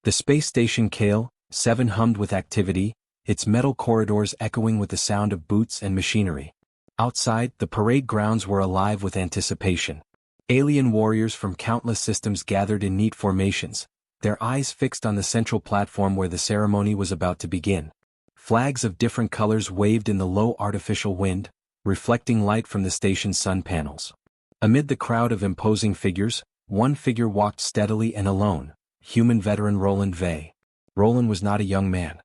The space station Kale 7 hummed with activity, its metal corridors echoing with the sound of boots and machinery. Outside, the parade grounds were alive with anticipation. Alien warriors from countless systems gathered in neat formations, their eyes fixed on the central platform where the ceremony was about to begin. Flags of different colors waved in the low artificial wind, reflecting light from the station's sun panels. Amid the crowd of imposing figures, one figure walked steadily and alone, human veteran Roland Vey. Roland was not a young man.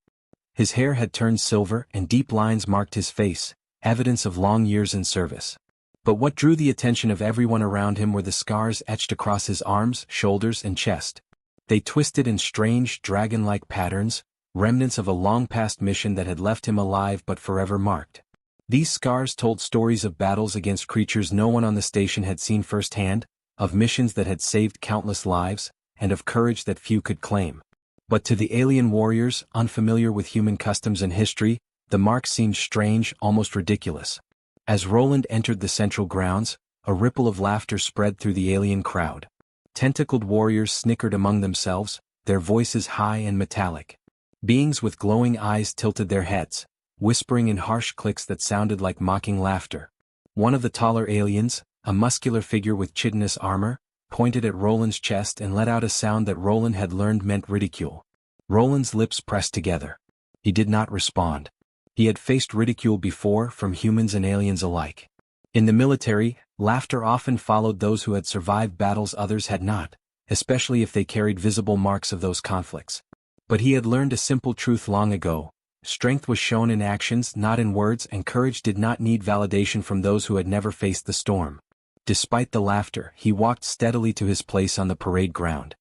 His hair had turned silver and deep lines marked his face, evidence of long years in service. But what drew the attention of everyone around him were the scars etched across his arms, shoulders, and chest. They twisted in strange, dragon-like patterns, remnants of a long-past mission that had left him alive but forever marked. These scars told stories of battles against creatures no one on the station had seen firsthand, of missions that had saved countless lives, and of courage that few could claim. But to the alien warriors, unfamiliar with human customs and history, the marks seemed strange, almost ridiculous. As Roland entered the central grounds, a ripple of laughter spread through the alien crowd. Tentacled warriors snickered among themselves, their voices high and metallic. Beings with glowing eyes tilted their heads, whispering in harsh clicks that sounded like mocking laughter. One of the taller aliens, a muscular figure with chitinous armor, pointed at Roland's chest and let out a sound that Roland had learned meant ridicule. Roland's lips pressed together. He did not respond. He had faced ridicule before from humans and aliens alike. In the military, laughter often followed those who had survived battles others had not, especially if they carried visible marks of those conflicts. But he had learned a simple truth long ago. Strength was shown in actions, not in words, and courage did not need validation from those who had never faced the storm. Despite the laughter, he walked steadily to his place on the parade ground.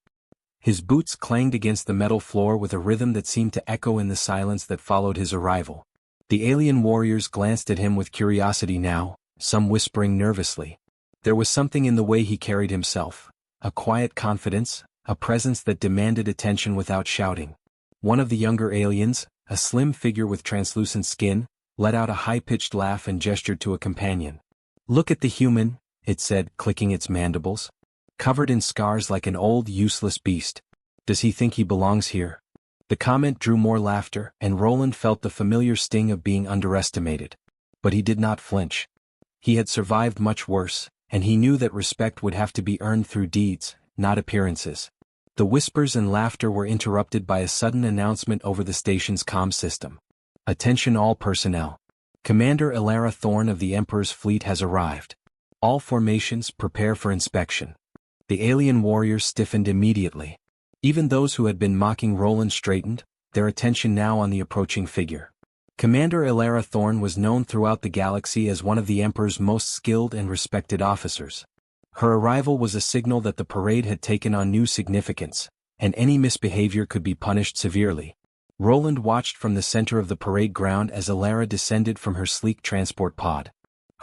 His boots clanged against the metal floor with a rhythm that seemed to echo in the silence that followed his arrival. The alien warriors glanced at him with curiosity now, some whispering nervously. There was something in the way he carried himself, a quiet confidence, a presence that demanded attention without shouting. One of the younger aliens, a slim figure with translucent skin, let out a high-pitched laugh and gestured to a companion. "Look at the human," it said, clicking its mandibles. "Covered in scars like an old, useless beast. Does he think he belongs here?" The comment drew more laughter, and Roland felt the familiar sting of being underestimated. But he did not flinch. He had survived much worse, and he knew that respect would have to be earned through deeds, not appearances. The whispers and laughter were interrupted by a sudden announcement over the station's comm system. "Attention all personnel. Commander Elara Thorn of the Emperor's fleet has arrived. All formations prepare for inspection." The alien warriors stiffened immediately. Even those who had been mocking Roland straightened, their attention now on the approaching figure. Commander Elara Thorn was known throughout the galaxy as one of the Emperor's most skilled and respected officers. Her arrival was a signal that the parade had taken on new significance, and any misbehavior could be punished severely. Roland watched from the center of the parade ground as Elara descended from her sleek transport pod.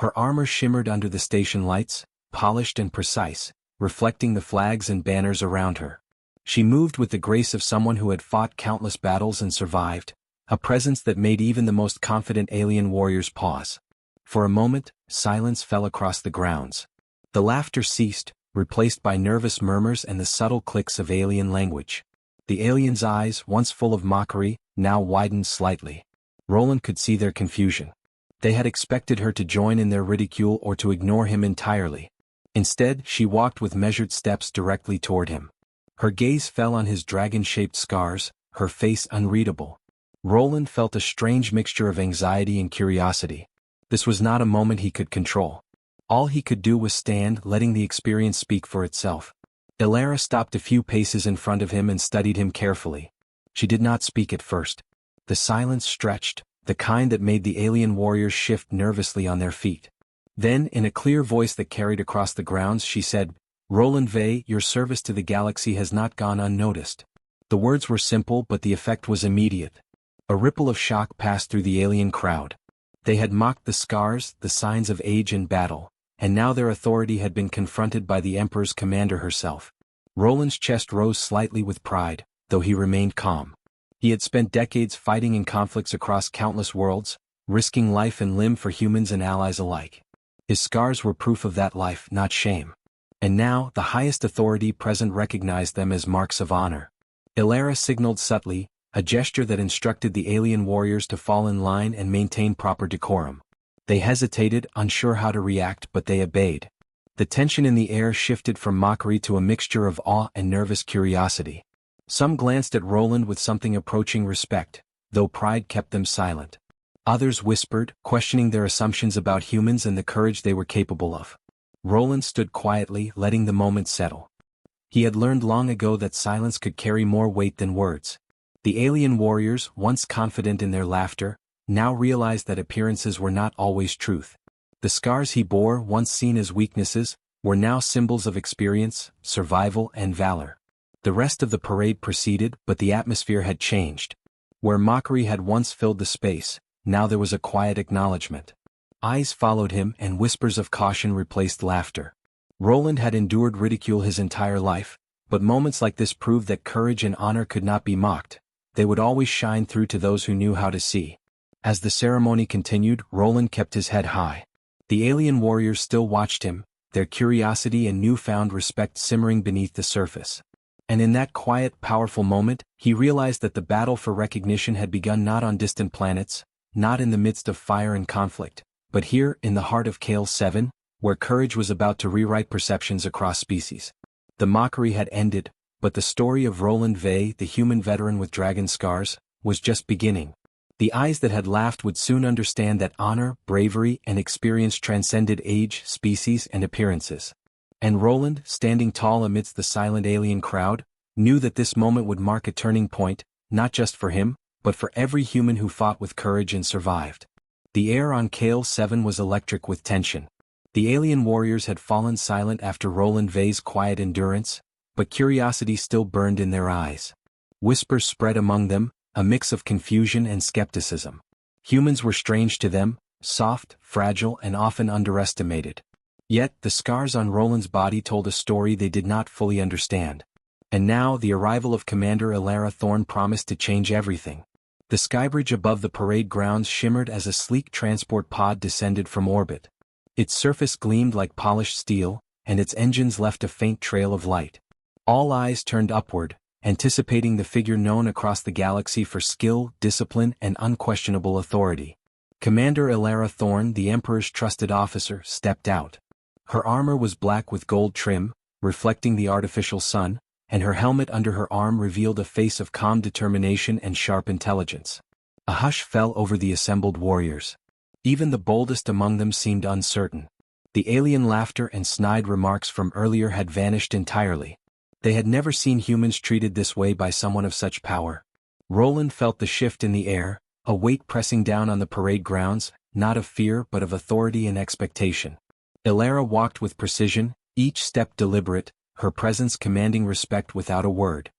Her armor shimmered under the station lights, polished and precise, reflecting the flags and banners around her. She moved with the grace of someone who had fought countless battles and survived, a presence that made even the most confident alien warriors pause. For a moment, silence fell across the grounds. The laughter ceased, replaced by nervous murmurs and the subtle clicks of alien language. The aliens' eyes, once full of mockery, now widened slightly. Roland could see their confusion. They had expected her to join in their ridicule or to ignore him entirely. Instead, she walked with measured steps directly toward him. Her gaze fell on his dragon-shaped scars, her face unreadable. Roland felt a strange mixture of anxiety and curiosity. This was not a moment he could control. All he could do was stand, letting the experience speak for itself. Elara stopped a few paces in front of him and studied him carefully. She did not speak at first. The silence stretched, the kind that made the alien warriors shift nervously on their feet. Then, in a clear voice that carried across the grounds, she said, "Roland Vey, your service to the galaxy has not gone unnoticed." The words were simple, but the effect was immediate. A ripple of shock passed through the alien crowd. They had mocked the scars, the signs of age and battle, and now their authority had been confronted by the Emperor's commander herself. Roland's chest rose slightly with pride, though he remained calm. He had spent decades fighting in conflicts across countless worlds, risking life and limb for humans and allies alike. His scars were proof of that life, not shame. And now, the highest authority present recognized them as marks of honor. Ilara signaled subtly, a gesture that instructed the alien warriors to fall in line and maintain proper decorum. They hesitated, unsure how to react, but they obeyed. The tension in the air shifted from mockery to a mixture of awe and nervous curiosity. Some glanced at Roland with something approaching respect, though pride kept them silent. Others whispered, questioning their assumptions about humans and the courage they were capable of. Roland stood quietly, letting the moment settle. He had learned long ago that silence could carry more weight than words. The alien warriors, once confident in their laughter, now realized that appearances were not always truth. The scars he bore, once seen as weaknesses, were now symbols of experience, survival, and valor. The rest of the parade proceeded, but the atmosphere had changed. Where mockery had once filled the space, now there was a quiet acknowledgement. Eyes followed him, and whispers of caution replaced laughter. Roland had endured ridicule his entire life, but moments like this proved that courage and honor could not be mocked. They would always shine through to those who knew how to see. As the ceremony continued, Roland kept his head high. The alien warriors still watched him, their curiosity and newfound respect simmering beneath the surface. And in that quiet, powerful moment, he realized that the battle for recognition had begun not on distant planets, not in the midst of fire and conflict, but here, in the heart of Kale 7, where courage was about to rewrite perceptions across species. The mockery had ended, but the story of Roland Vey, the human veteran with dragon scars, was just beginning. The eyes that had laughed would soon understand that honor, bravery, and experience transcended age, species, and appearances. And Roland, standing tall amidst the silent alien crowd, knew that this moment would mark a turning point, not just for him, but for every human who fought with courage and survived. The air on Kale 7 was electric with tension. The alien warriors had fallen silent after Roland Vey's quiet endurance, but curiosity still burned in their eyes. Whispers spread among them, a mix of confusion and skepticism. Humans were strange to them, soft, fragile, and often underestimated. Yet, the scars on Roland's body told a story they did not fully understand. And now, the arrival of Commander Ilara Thorn promised to change everything. The skybridge above the parade grounds shimmered as a sleek transport pod descended from orbit. Its surface gleamed like polished steel, and its engines left a faint trail of light. All eyes turned upward, anticipating the figure known across the galaxy for skill, discipline, and unquestionable authority. Commander Ilara Thorn, the Emperor's trusted officer, stepped out. Her armor was black with gold trim, reflecting the artificial sun, and her helmet under her arm revealed a face of calm determination and sharp intelligence. A hush fell over the assembled warriors. Even the boldest among them seemed uncertain. The alien laughter and snide remarks from earlier had vanished entirely. They had never seen humans treated this way by someone of such power. Roland felt the shift in the air, a weight pressing down on the parade grounds, not of fear but of authority and expectation. Ilara walked with precision, each step deliberate, her presence commanding respect without a word.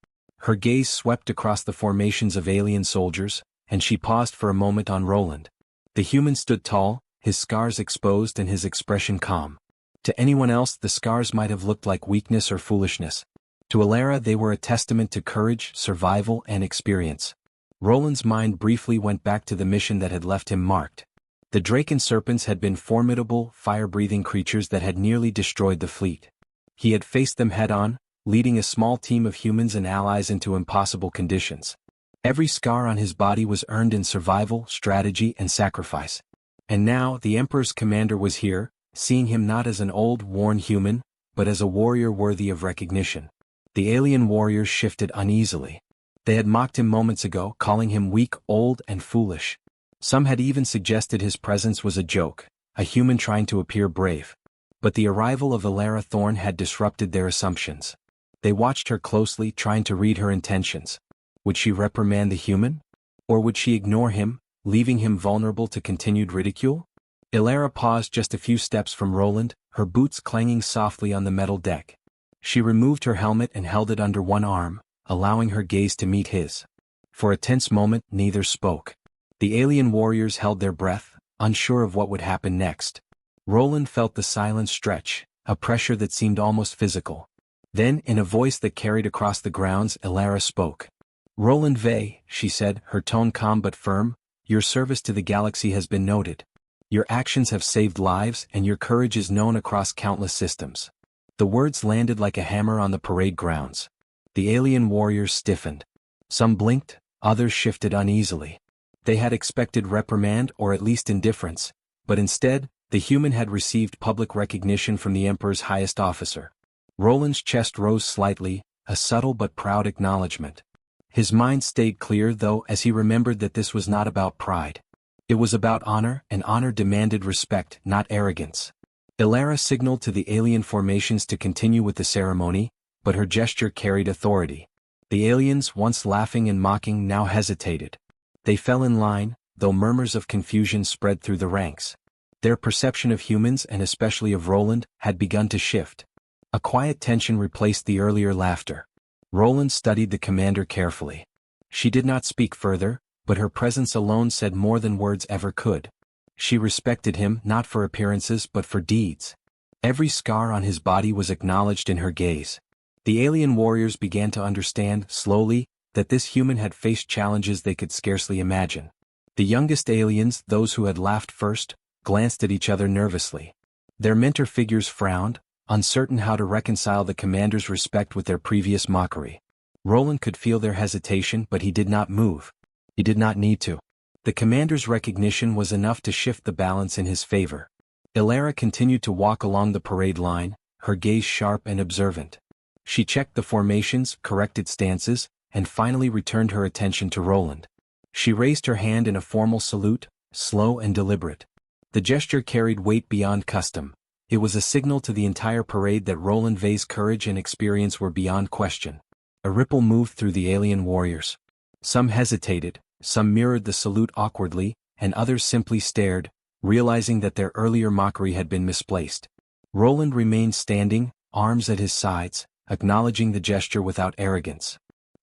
Her gaze swept across the formations of alien soldiers, and she paused for a moment on Roland. The human stood tall, his scars exposed and his expression calm. To anyone else the scars might have looked like weakness or foolishness. To Ilara they were a testament to courage, survival, and experience. Roland's mind briefly went back to the mission that had left him marked. The Draken serpents had been formidable, fire-breathing creatures that had nearly destroyed the fleet. He had faced them head-on, leading a small team of humans and allies into impossible conditions. Every scar on his body was earned in survival, strategy, and sacrifice. And now, the Emperor's commander was here, seeing him not as an old, worn human, but as a warrior worthy of recognition. The alien warriors shifted uneasily. They had mocked him moments ago, calling him weak, old, and foolish. Some had even suggested his presence was a joke, a human trying to appear brave. But the arrival of Ilara Thorn had disrupted their assumptions. They watched her closely, trying to read her intentions. Would she reprimand the human? Or would she ignore him, leaving him vulnerable to continued ridicule? Ilara paused just a few steps from Roland, her boots clanging softly on the metal deck. She removed her helmet and held it under one arm, allowing her gaze to meet his. For a tense moment, neither spoke. The alien warriors held their breath, unsure of what would happen next. Roland felt the silence stretch, a pressure that seemed almost physical. Then, in a voice that carried across the grounds, Ilara spoke. "Roland Vey," she said, her tone calm but firm, "your service to the galaxy has been noted. Your actions have saved lives and your courage is known across countless systems." The words landed like a hammer on the parade grounds. The alien warriors stiffened. Some blinked, others shifted uneasily. They had expected reprimand or at least indifference, but instead, the human had received public recognition from the Emperor's highest officer. Roland's chest rose slightly, a subtle but proud acknowledgement. His mind stayed clear though as he remembered that this was not about pride. It was about honor, and honor demanded respect, not arrogance. Ilara signaled to the alien formations to continue with the ceremony, but her gesture carried authority. The aliens, once laughing and mocking, now hesitated. They fell in line, though murmurs of confusion spread through the ranks. Their perception of humans, and especially of Roland, had begun to shift. A quiet tension replaced the earlier laughter. Roland studied the commander carefully. She did not speak further, but her presence alone said more than words ever could. She respected him not for appearances but for deeds. Every scar on his body was acknowledged in her gaze. The alien warriors began to understand, slowly, that this human had faced challenges they could scarcely imagine. The youngest aliens, those who had laughed first, glanced at each other nervously. Their mentor figures frowned, uncertain how to reconcile the commander's respect with their previous mockery. Roland could feel their hesitation, but he did not move. He did not need to. The commander's recognition was enough to shift the balance in his favor. Ilara continued to walk along the parade line, her gaze sharp and observant. She checked the formations, corrected stances, and finally returned her attention to Roland. She raised her hand in a formal salute, slow and deliberate. The gesture carried weight beyond custom. It was a signal to the entire parade that Roland Vey's courage and experience were beyond question. A ripple moved through the alien warriors. Some hesitated, some mirrored the salute awkwardly, and others simply stared, realizing that their earlier mockery had been misplaced. Roland remained standing, arms at his sides, acknowledging the gesture without arrogance.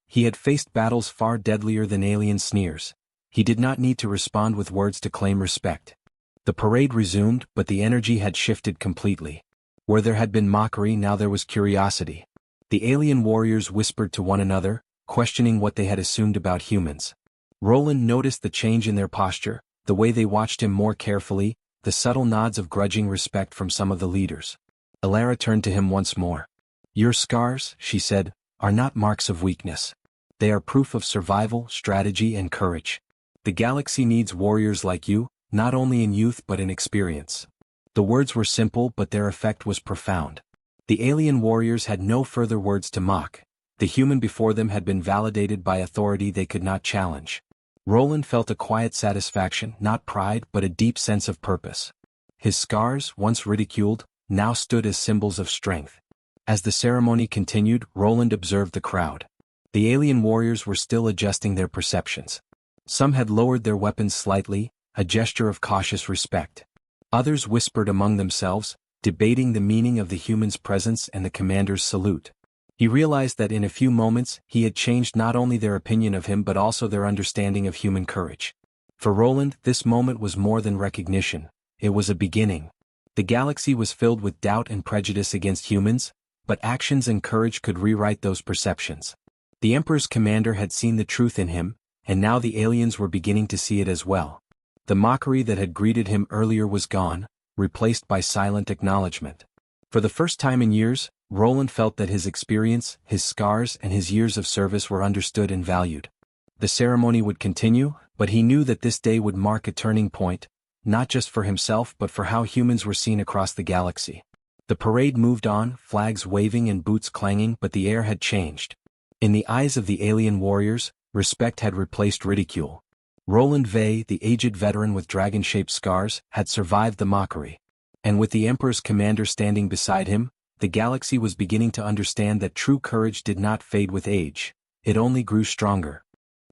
He had faced battles far deadlier than alien sneers. He did not need to respond with words to claim respect. The parade resumed, but the energy had shifted completely. Where there had been mockery, now there was curiosity. The alien warriors whispered to one another, questioning what they had assumed about humans. Roland noticed the change in their posture, the way they watched him more carefully, the subtle nods of grudging respect from some of the leaders. Ilara turned to him once more. "Your scars," she said, "are not marks of weakness. They are proof of survival, strategy, and courage. The galaxy needs warriors like you, not only in youth but in experience." The words were simple, but their effect was profound. The alien warriors had no further words to mock. The human before them had been validated by authority they could not challenge. Roland felt a quiet satisfaction, not pride but a deep sense of purpose. His scars, once ridiculed, now stood as symbols of strength. As the ceremony continued, Roland observed the crowd. The alien warriors were still adjusting their perceptions. Some had lowered their weapons slightly, a gesture of cautious respect. Others whispered among themselves, debating the meaning of the human's presence and the commander's salute. He realized that in a few moments he had changed not only their opinion of him but also their understanding of human courage. For Roland, this moment was more than recognition. It was a beginning. The galaxy was filled with doubt and prejudice against humans, but actions and courage could rewrite those perceptions. The Emperor's commander had seen the truth in him, and now the aliens were beginning to see it as well. The mockery that had greeted him earlier was gone, replaced by silent acknowledgement. For the first time in years, Roland felt that his experience, his scars, and his years of service were understood and valued. The ceremony would continue, but he knew that this day would mark a turning point, not just for himself but for how humans were seen across the galaxy. The parade moved on, flags waving and boots clanging, but the air had changed. In the eyes of the alien warriors, respect had replaced ridicule. Roland Vey, the aged veteran with dragon-shaped scars, had survived the mockery. And with the Emperor's commander standing beside him, the galaxy was beginning to understand that true courage did not fade with age, it only grew stronger.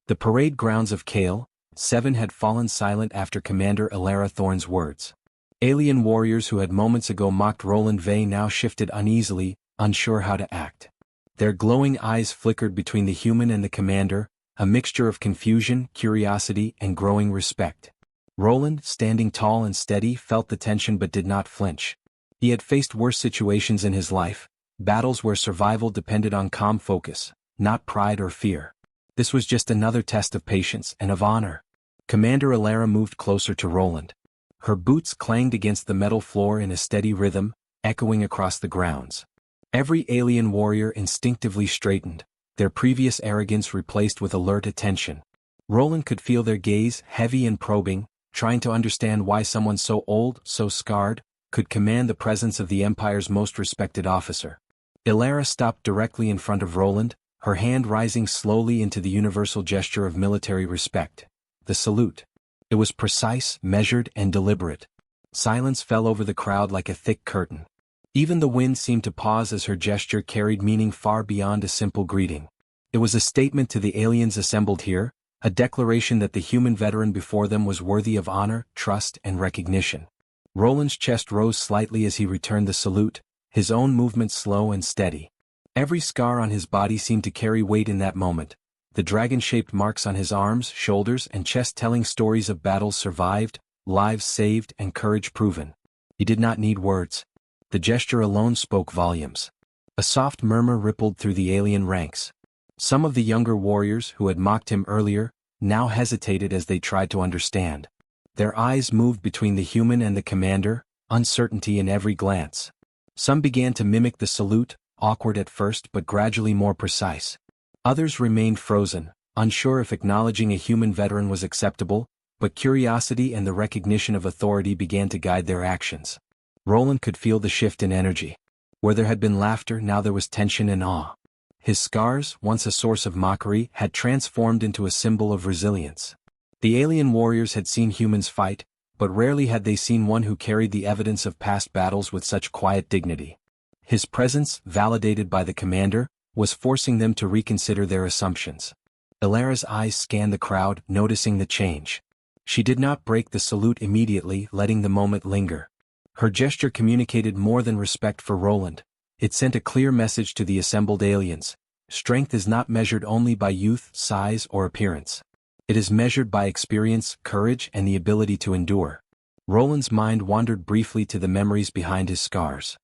The parade grounds of Kale, 7 had fallen silent after Commander Ilara Thorne's words. Alien warriors who had moments ago mocked Roland Vey now shifted uneasily, unsure how to act. Their glowing eyes flickered between the human and the commander, a mixture of confusion, curiosity, and growing respect. Roland, standing tall and steady, felt the tension but did not flinch. He had faced worse situations in his life, battles where survival depended on calm focus, not pride or fear. This was just another test of patience and of honor. Commander Ilara moved closer to Roland. Her boots clanged against the metal floor in a steady rhythm, echoing across the grounds. Every alien warrior instinctively straightened, their previous arrogance replaced with alert attention. Roland could feel their gaze, heavy and probing, trying to understand why someone so old, so scarred, could command the presence of the Empire's most respected officer. Ilara stopped directly in front of Roland, her hand rising slowly into the universal gesture of military respect. The salute. It was precise, measured, and deliberate. Silence fell over the crowd like a thick curtain. Even the wind seemed to pause as her gesture carried meaning far beyond a simple greeting. It was a statement to the aliens assembled here, a declaration that the human veteran before them was worthy of honor, trust, and recognition. Roland's chest rose slightly as he returned the salute, his own movements slow and steady. Every scar on his body seemed to carry weight in that moment, the dragon-shaped marks on his arms, shoulders, and chest telling stories of battles survived, lives saved, and courage proven. He did not need words. The gesture alone spoke volumes. A soft murmur rippled through the alien ranks. Some of the younger warriors who had mocked him earlier now hesitated as they tried to understand. Their eyes moved between the human and the commander, uncertainty in every glance. Some began to mimic the salute, awkward at first but gradually more precise. Others remained frozen, unsure if acknowledging a human veteran was acceptable, but curiosity and the recognition of authority began to guide their actions. Roland could feel the shift in energy. Where there had been laughter, now there was tension and awe. His scars, once a source of mockery, had transformed into a symbol of resilience. The alien warriors had seen humans fight, but rarely had they seen one who carried the evidence of past battles with such quiet dignity. His presence, validated by the commander, was forcing them to reconsider their assumptions. Ilara's eyes scanned the crowd, noticing the change. She did not break the salute immediately, letting the moment linger. Her gesture communicated more than respect for Roland. It sent a clear message to the assembled aliens. Strength is not measured only by youth, size, or appearance. It is measured by experience, courage, and the ability to endure. Roland's mind wandered briefly to the memories behind his scars.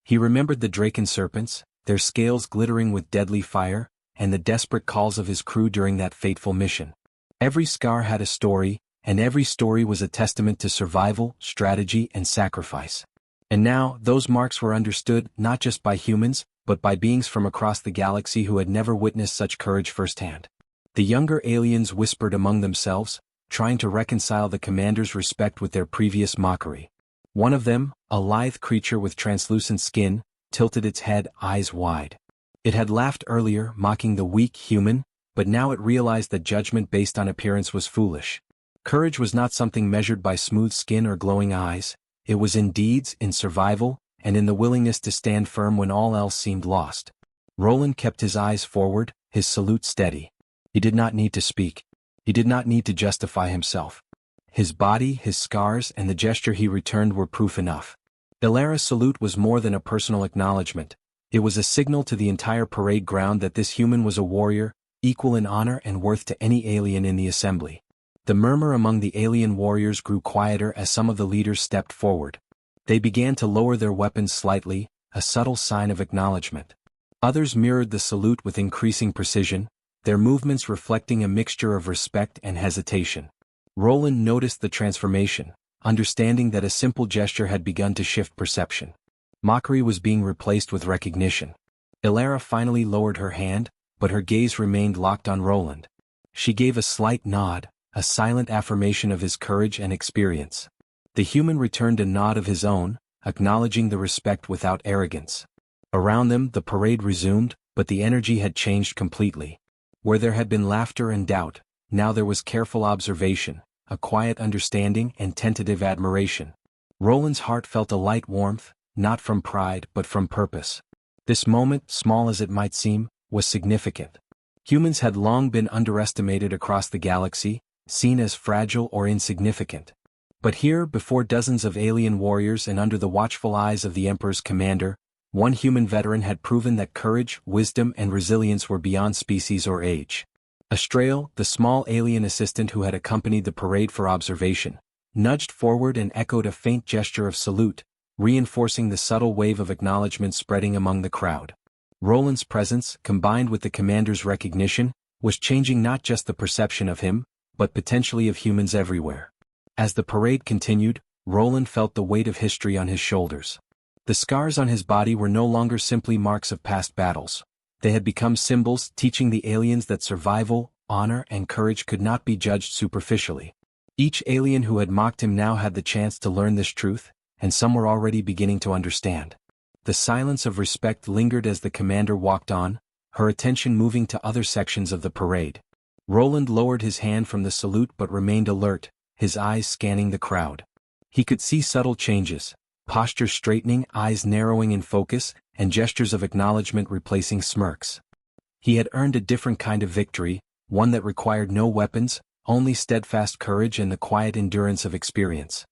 He remembered the Draken serpents, their scales glittering with deadly fire, and the desperate calls of his crew during that fateful mission. Every scar had a story, and every story was a testament to survival, strategy, and sacrifice. And now, those marks were understood not just by humans, but by beings from across the galaxy who had never witnessed such courage firsthand. The younger aliens whispered among themselves, trying to reconcile the commander's respect with their previous mockery. One of them, a lithe creature with translucent skin, tilted its head, eyes wide. It had laughed earlier, mocking the weak human, but now it realized that judgment based on appearance was foolish. Courage was not something measured by smooth skin or glowing eyes, it was in deeds, in survival, and in the willingness to stand firm when all else seemed lost. Roland kept his eyes forward, his salute steady. He did not need to speak. He did not need to justify himself. His body, his scars, and the gesture he returned were proof enough. Ilara's salute was more than a personal acknowledgement. It was a signal to the entire parade ground that this human was a warrior, equal in honor and worth to any alien in the assembly. The murmur among the alien warriors grew quieter as some of the leaders stepped forward. They began to lower their weapons slightly, a subtle sign of acknowledgement. Others mirrored the salute with increasing precision, their movements reflecting a mixture of respect and hesitation. Roland noticed the transformation, understanding that a simple gesture had begun to shift perception. Mockery was being replaced with recognition. Ilara finally lowered her hand, but her gaze remained locked on Roland. She gave a slight nod, a silent affirmation of his courage and experience. The human returned a nod of his own, acknowledging the respect without arrogance. Around them the parade resumed, but the energy had changed completely. Where there had been laughter and doubt, now there was careful observation, a quiet understanding and tentative admiration. Roland's heart felt a light warmth, not from pride but from purpose. This moment, small as it might seem, was significant. Humans had long been underestimated across the galaxy, seen as fragile or insignificant. But here, before dozens of alien warriors and under the watchful eyes of the Emperor's commander, one human veteran had proven that courage, wisdom, and resilience were beyond species or age. Astrael, the small alien assistant who had accompanied the parade for observation, nudged forward and echoed a faint gesture of salute, reinforcing the subtle wave of acknowledgement spreading among the crowd. Roland's presence, combined with the commander's recognition, was changing not just the perception of him, but potentially of humans everywhere. As the parade continued, Roland felt the weight of history on his shoulders. The scars on his body were no longer simply marks of past battles. They had become symbols teaching the aliens that survival, honor, and courage could not be judged superficially. Each alien who had mocked him now had the chance to learn this truth, and some were already beginning to understand. The silence of respect lingered as the commander walked on, her attention moving to other sections of the parade. Roland lowered his hand from the salute but remained alert, his eyes scanning the crowd. He could see subtle changes, posture straightening, eyes narrowing in focus, and gestures of acknowledgement replacing smirks. He had earned a different kind of victory, one that required no weapons, only steadfast courage and the quiet endurance of experience.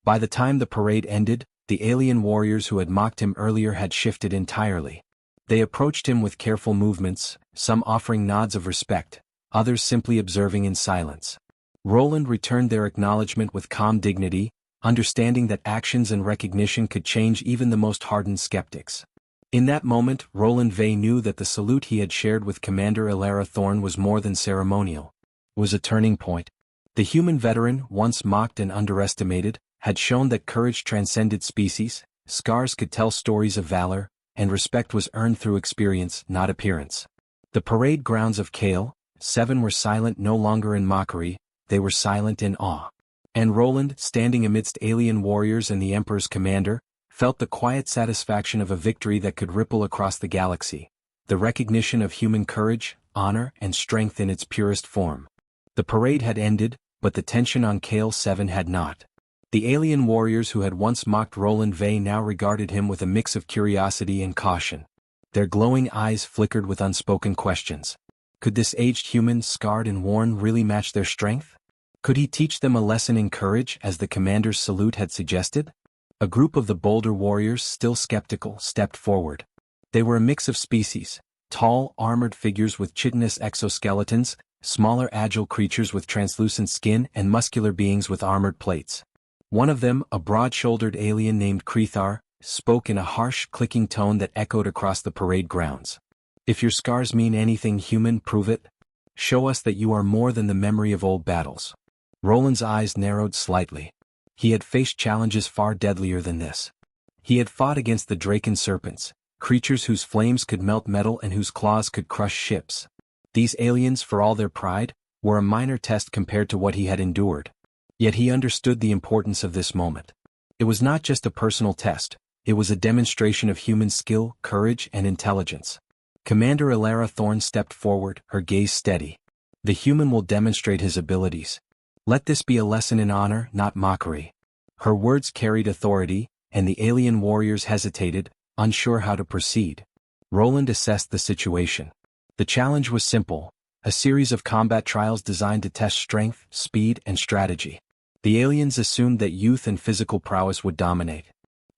By the time the parade ended, the alien warriors who had mocked him earlier had shifted entirely. They approached him with careful movements, some offering nods of respect, others simply observing in silence. Roland returned their acknowledgement with calm dignity, understanding that actions and recognition could change even the most hardened skeptics. In that moment, Roland Vey knew that the salute he had shared with Commander Elara Thorn was more than ceremonial. It was a turning point. The human veteran, once mocked and underestimated, had shown that courage transcended species, scars could tell stories of valor, and respect was earned through experience, not appearance. The parade grounds of Kale, 7 were silent no longer in mockery, they were silent in awe. And Roland, standing amidst alien warriors and the Emperor's commander, felt the quiet satisfaction of a victory that could ripple across the galaxy, the recognition of human courage, honor, and strength in its purest form. The parade had ended, but the tension on Kale 7 had not. The alien warriors who had once mocked Roland Vey now regarded him with a mix of curiosity and caution. Their glowing eyes flickered with unspoken questions. Could this aged human, scarred and worn, really match their strength? Could he teach them a lesson in courage, as the commander's salute had suggested? A group of the bolder warriors, still skeptical, stepped forward. They were a mix of species, tall, armored figures with chitinous exoskeletons, smaller agile creatures with translucent skin, and muscular beings with armored plates. One of them, a broad-shouldered alien named Krethar, spoke in a harsh, clicking tone that echoed across the parade grounds. If your scars mean anything human, prove it. Show us that you are more than the memory of old battles. Roland's eyes narrowed slightly. He had faced challenges far deadlier than this. He had fought against the Draken serpents, creatures whose flames could melt metal and whose claws could crush ships. These aliens, for all their pride, were a minor test compared to what he had endured. Yet he understood the importance of this moment. It was not just a personal test, it was a demonstration of human skill, courage, and intelligence. Commander Elara Thorn stepped forward, her gaze steady. The human will demonstrate his abilities. Let this be a lesson in honor, not mockery. Her words carried authority, and the alien warriors hesitated, unsure how to proceed. Roland assessed the situation. The challenge was simple, a series of combat trials designed to test strength, speed, and strategy. The aliens assumed that youth and physical prowess would dominate.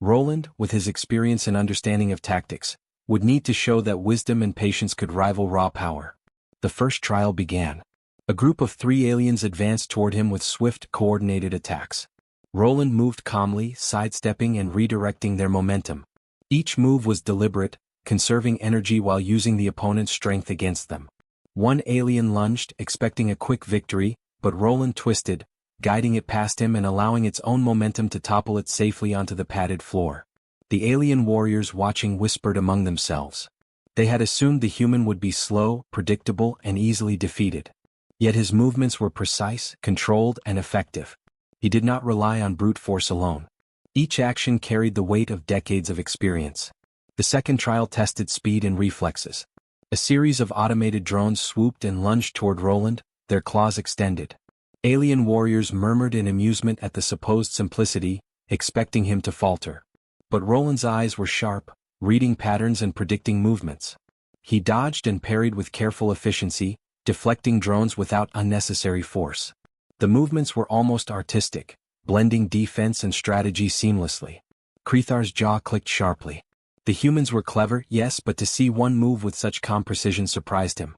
Roland, with his experience and understanding of tactics, would need to show that wisdom and patience could rival raw power. The first trial began. A group of 3 aliens advanced toward him with swift, coordinated attacks. Roland moved calmly, sidestepping and redirecting their momentum. Each move was deliberate, conserving energy while using the opponent's strength against them. One alien lunged, expecting a quick victory, but Roland twisted, guiding it past him and allowing its own momentum to topple it safely onto the padded floor. The alien warriors watching whispered among themselves. They had assumed the human would be slow, predictable, and easily defeated. Yet his movements were precise, controlled, and effective. He did not rely on brute force alone. Each action carried the weight of decades of experience. The second trial tested speed and reflexes. A series of automated drones swooped and lunged toward Roland, their claws extended. Alien warriors murmured in amusement at the supposed simplicity, expecting him to falter. But Roland's eyes were sharp, reading patterns and predicting movements. He dodged and parried with careful efficiency, deflecting drones without unnecessary force. The movements were almost artistic, blending defense and strategy seamlessly. Krethar's jaw clicked sharply. The humans were clever, yes, but to see one move with such calm precision surprised him.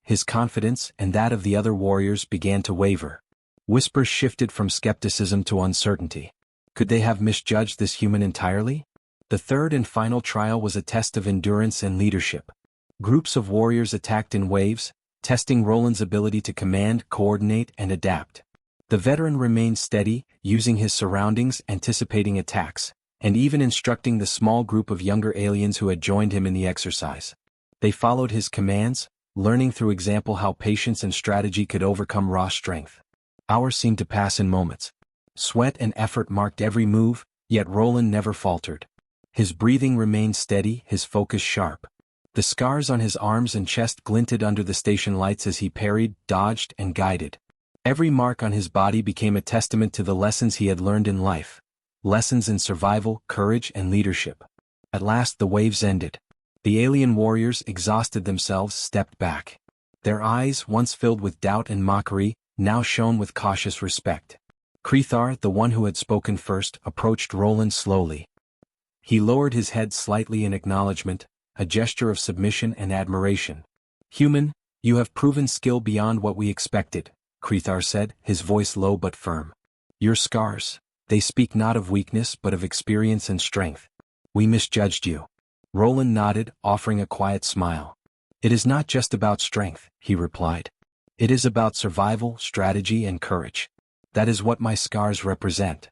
His confidence, and that of the other warriors, began to waver. Whispers shifted from skepticism to uncertainty. Could they have misjudged this human entirely? The third and final trial was a test of endurance and leadership. Groups of warriors attacked in waves, testing Roland's ability to command, coordinate, and adapt. The veteran remained steady, using his surroundings, anticipating attacks, and even instructing the small group of younger aliens who had joined him in the exercise. They followed his commands, learning through example how patience and strategy could overcome raw strength. Hours seemed to pass in moments. Sweat and effort marked every move, yet Roland never faltered. His breathing remained steady, his focus sharp. The scars on his arms and chest glinted under the station lights as he parried, dodged, and guided. Every mark on his body became a testament to the lessons he had learned in life. Lessons in survival, courage, and leadership. At last the waves ended. The alien warriors, exhausted themselves, stepped back. Their eyes, once filled with doubt and mockery, now shone with cautious respect. Krethar, the one who had spoken first, approached Roland slowly. He lowered his head slightly in acknowledgement, a gesture of submission and admiration. "Human, you have proven skill beyond what we expected," Krethar said, his voice low but firm. "Your scars, they speak not of weakness but of experience and strength. We misjudged you." Roland nodded, offering a quiet smile. "It is not just about strength," he replied. "It is about survival, strategy, and courage. That is what my scars represent."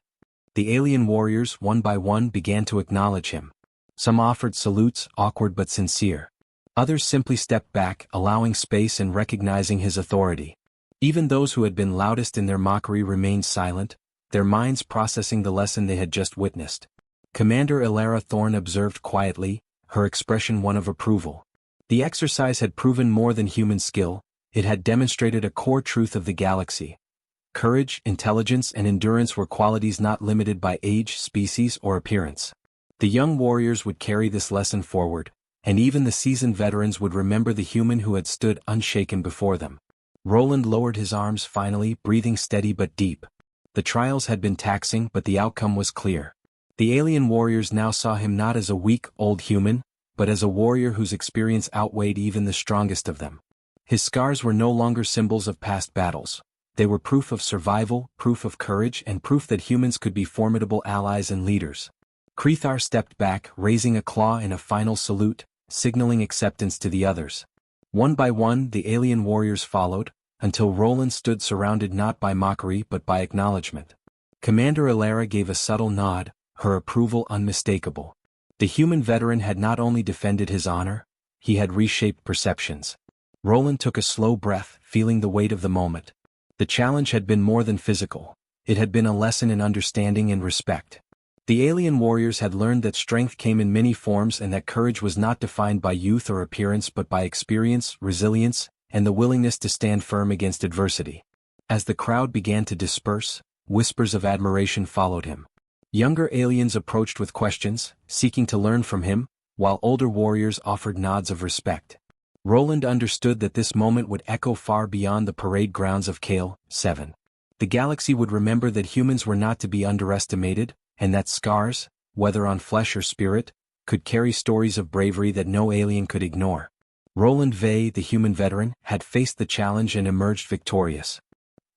The alien warriors, one by one, began to acknowledge him. Some offered salutes, awkward but sincere. Others simply stepped back, allowing space and recognizing his authority. Even those who had been loudest in their mockery remained silent, their minds processing the lesson they had just witnessed. Commander Elara Thorne observed quietly, her expression one of approval. The exercise had proven more than human skill, it had demonstrated a core truth of the galaxy. Courage, intelligence, and endurance were qualities not limited by age, species, or appearance. The young warriors would carry this lesson forward, and even the seasoned veterans would remember the human who had stood unshaken before them. Roland lowered his arms finally, breathing steady but deep. The trials had been taxing, but the outcome was clear. The alien warriors now saw him not as a weak, old human, but as a warrior whose experience outweighed even the strongest of them. His scars were no longer symbols of past battles. They were proof of survival, proof of courage, and proof that humans could be formidable allies and leaders. Krethar stepped back, raising a claw in a final salute, signaling acceptance to the others. One by one, the alien warriors followed, until Roland stood surrounded not by mockery but by acknowledgement. Commander Elara gave a subtle nod, her approval unmistakable. The human veteran had not only defended his honor, he had reshaped perceptions. Roland took a slow breath, feeling the weight of the moment. The challenge had been more than physical. It had been a lesson in understanding and respect. The alien warriors had learned that strength came in many forms and that courage was not defined by youth or appearance but by experience, resilience, and the willingness to stand firm against adversity. As the crowd began to disperse, whispers of admiration followed him. Younger aliens approached with questions, seeking to learn from him, while older warriors offered nods of respect. Roland understood that this moment would echo far beyond the parade grounds of Kale 7. The galaxy would remember that humans were not to be underestimated, and that scars, whether on flesh or spirit, could carry stories of bravery that no alien could ignore. Roland Vey, the human veteran, had faced the challenge and emerged victorious.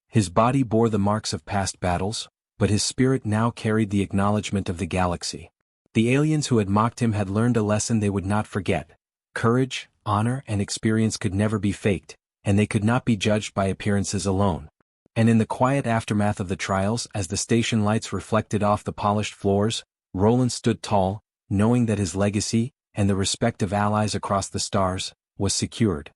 His body bore the marks of past battles, but his spirit now carried the acknowledgement of the galaxy. The aliens who had mocked him had learned a lesson they would not forget. Courage, honor, and experience could never be faked, and they could not be judged by appearances alone. And in the quiet aftermath of the trials, as the station lights reflected off the polished floors, Roland stood tall, knowing that his legacy, and the respect of allies across the stars, was secured.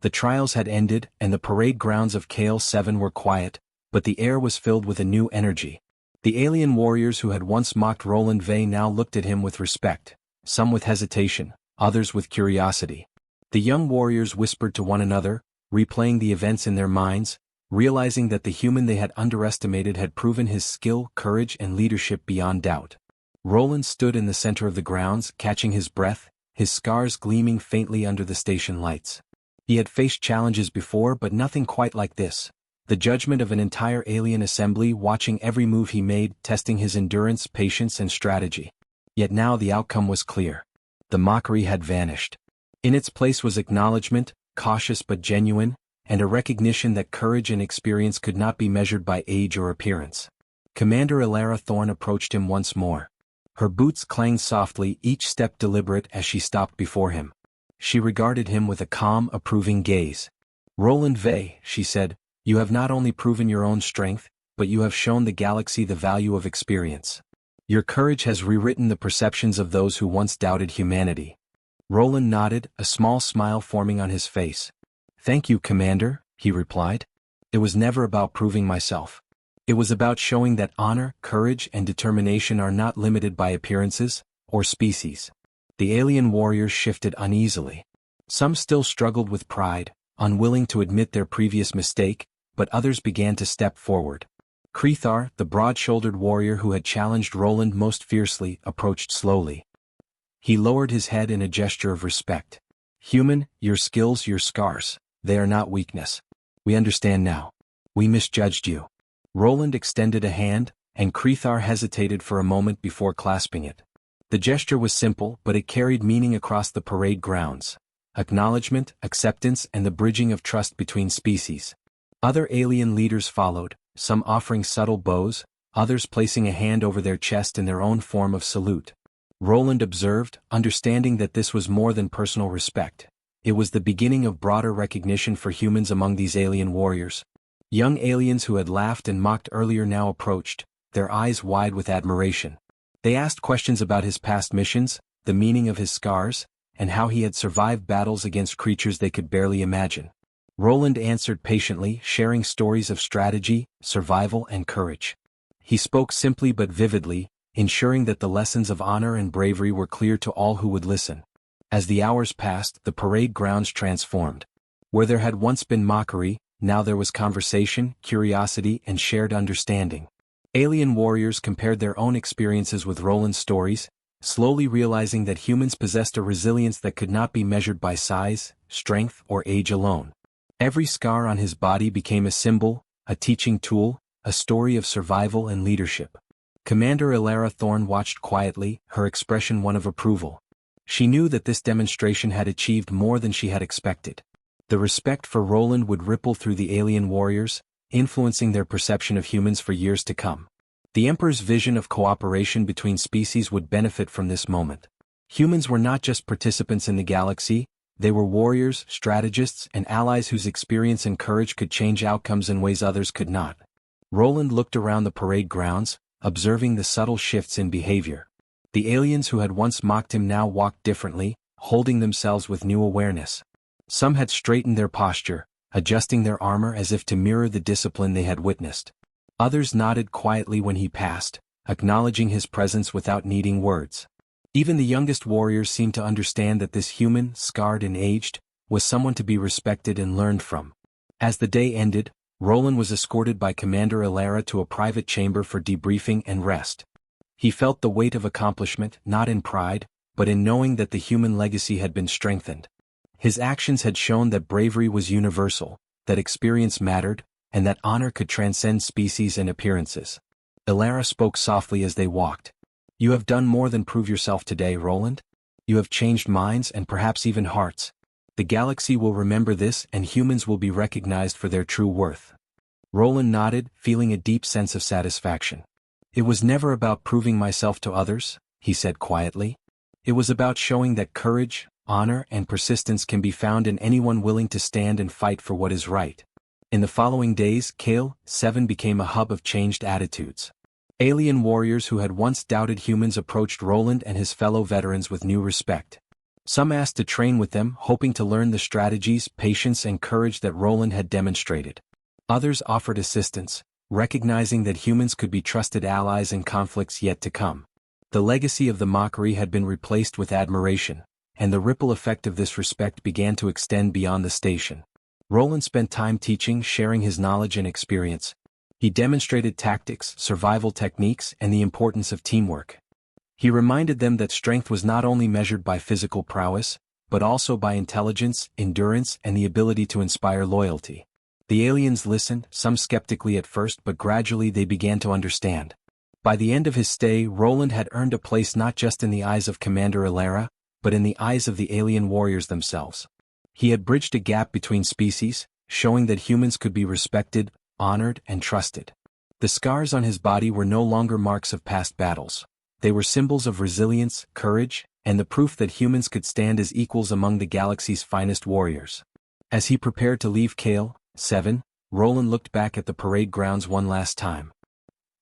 The trials had ended, and the parade grounds of Kale 7 were quiet, but the air was filled with a new energy. The alien warriors who had once mocked Roland Vey now looked at him with respect, some with hesitation, others with curiosity. The young warriors whispered to one another, replaying the events in their minds, realizing that the human they had underestimated had proven his skill, courage, and leadership beyond doubt. Roland stood in the center of the grounds, catching his breath, his scars gleaming faintly under the station lights. He had faced challenges before, but nothing quite like this. The judgment of an entire alien assembly watching every move he made, testing his endurance, patience, and strategy. Yet now the outcome was clear. The mockery had vanished. In its place was acknowledgement, cautious but genuine, and a recognition that courage and experience could not be measured by age or appearance. Commander Elara Thorne approached him once more. Her boots clanged softly, each step deliberate as she stopped before him. She regarded him with a calm, approving gaze. "Roland Vey," she said, "you have not only proven your own strength, but you have shown the galaxy the value of experience. Your courage has rewritten the perceptions of those who once doubted humanity. Roland nodded, a small smile forming on his face. "Thank you, Commander," he replied. "It was never about proving myself. It was about showing that honor, courage, and determination are not limited by appearances or species." The alien warriors shifted uneasily. Some still struggled with pride, unwilling to admit their previous mistake, but others began to step forward. Krethar, the broad-shouldered warrior who had challenged Roland most fiercely, approached slowly. He lowered his head in a gesture of respect. "Human, your skills, your scars, they are not weakness. We understand now. We misjudged you." Roland extended a hand, and Krethar hesitated for a moment before clasping it. The gesture was simple, but it carried meaning across the parade grounds. Acknowledgement, acceptance, and the bridging of trust between species. Other alien leaders followed, some offering subtle bows, others placing a hand over their chest in their own form of salute. Roland observed, understanding that this was more than personal respect. It was the beginning of broader recognition for humans among these alien warriors. Young aliens who had laughed and mocked earlier now approached, their eyes wide with admiration. They asked questions about his past missions, the meaning of his scars, and how he had survived battles against creatures they could barely imagine. Roland answered patiently, sharing stories of strategy, survival, and courage. He spoke simply but vividly, ensuring that the lessons of honor and bravery were clear to all who would listen. As the hours passed, the parade grounds transformed. Where there had once been mockery, now there was conversation, curiosity, and shared understanding. Alien warriors compared their own experiences with Roland's stories, slowly realizing that humans possessed a resilience that could not be measured by size, strength, or age alone. Every scar on his body became a symbol, a teaching tool, a story of survival and leadership. Commander Elara Thorne watched quietly, her expression one of approval. She knew that this demonstration had achieved more than she had expected. The respect for Roland would ripple through the alien warriors, influencing their perception of humans for years to come. The Emperor's vision of cooperation between species would benefit from this moment. Humans were not just participants in the galaxy, they were warriors, strategists, and allies whose experience and courage could change outcomes in ways others could not. Roland looked around the parade grounds, observing the subtle shifts in behavior. The aliens who had once mocked him now walked differently, holding themselves with new awareness. Some had straightened their posture, adjusting their armor as if to mirror the discipline they had witnessed. Others nodded quietly when he passed, acknowledging his presence without needing words. Even the youngest warriors seemed to understand that this human, scarred and aged, was someone to be respected and learned from. As the day ended, Roland was escorted by Commander Elara to a private chamber for debriefing and rest. He felt the weight of accomplishment, not in pride, but in knowing that the human legacy had been strengthened. His actions had shown that bravery was universal, that experience mattered, and that honor could transcend species and appearances. Elara spoke softly as they walked. "You have done more than prove yourself today, Roland. You have changed minds and perhaps even hearts. The galaxy will remember this and humans will be recognized for their true worth." Roland nodded, feeling a deep sense of satisfaction. "It was never about proving myself to others," he said quietly. "It was about showing that courage, honor, and persistence can be found in anyone willing to stand and fight for what is right." In the following days, Kale 7 became a hub of changed attitudes. Alien warriors who had once doubted humans approached Roland and his fellow veterans with new respect. Some asked to train with them, hoping to learn the strategies, patience, and courage that Roland had demonstrated. Others offered assistance, recognizing that humans could be trusted allies in conflicts yet to come. The legacy of the mockery had been replaced with admiration, and the ripple effect of this respect began to extend beyond the station. Roland spent time teaching, sharing his knowledge and experience. He demonstrated tactics, survival techniques, and the importance of teamwork. He reminded them that strength was not only measured by physical prowess, but also by intelligence, endurance, and the ability to inspire loyalty. The aliens listened, some skeptically at first, but gradually they began to understand. By the end of his stay, Roland had earned a place not just in the eyes of Commander Elara, but in the eyes of the alien warriors themselves. He had bridged a gap between species, showing that humans could be respected, honored, and trusted. The scars on his body were no longer marks of past battles. They were symbols of resilience, courage, and the proof that humans could stand as equals among the galaxy's finest warriors. As he prepared to leave Kale 7, Roland looked back at the parade grounds one last time.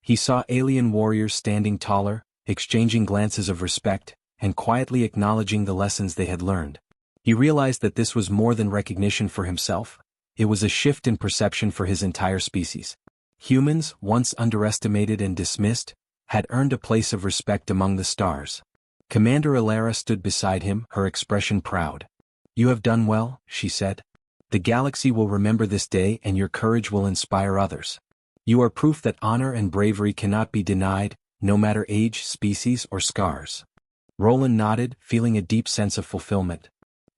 He saw alien warriors standing taller, exchanging glances of respect, and quietly acknowledging the lessons they had learned. He realized that this was more than recognition for himself, it was a shift in perception for his entire species. Humans, once underestimated and dismissed, had earned a place of respect among the stars. Commander Alara stood beside him, her expression proud. "You have done well," she said. "The galaxy will remember this day and your courage will inspire others. You are proof that honor and bravery cannot be denied, no matter age, species, or scars." Roland nodded, feeling a deep sense of fulfillment.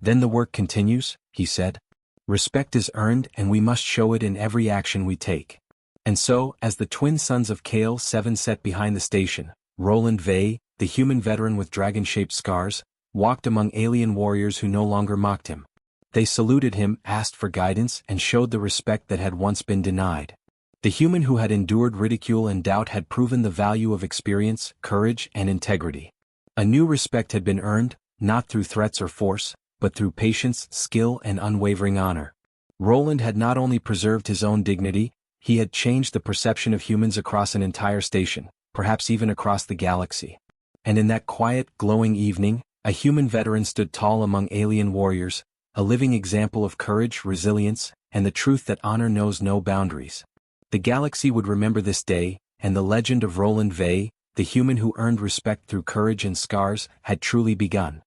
"Then the work continues," he said. "Respect is earned and we must show it in every action we take." And so, as the twin sons of Kale 7 sat behind the station, Roland Vey, the human veteran with dragon-shaped scars, walked among alien warriors who no longer mocked him. They saluted him, asked for guidance, and showed the respect that had once been denied. The human who had endured ridicule and doubt had proven the value of experience, courage, and integrity. A new respect had been earned, not through threats or force, but through patience, skill, and unwavering honor. Roland had not only preserved his own dignity, he had changed the perception of humans across an entire station, perhaps even across the galaxy. And in that quiet, glowing evening, a human veteran stood tall among alien warriors, a living example of courage, resilience, and the truth that honor knows no boundaries. The galaxy would remember this day, and the legend of Roland Vey, the human who earned respect through courage and scars, had truly begun.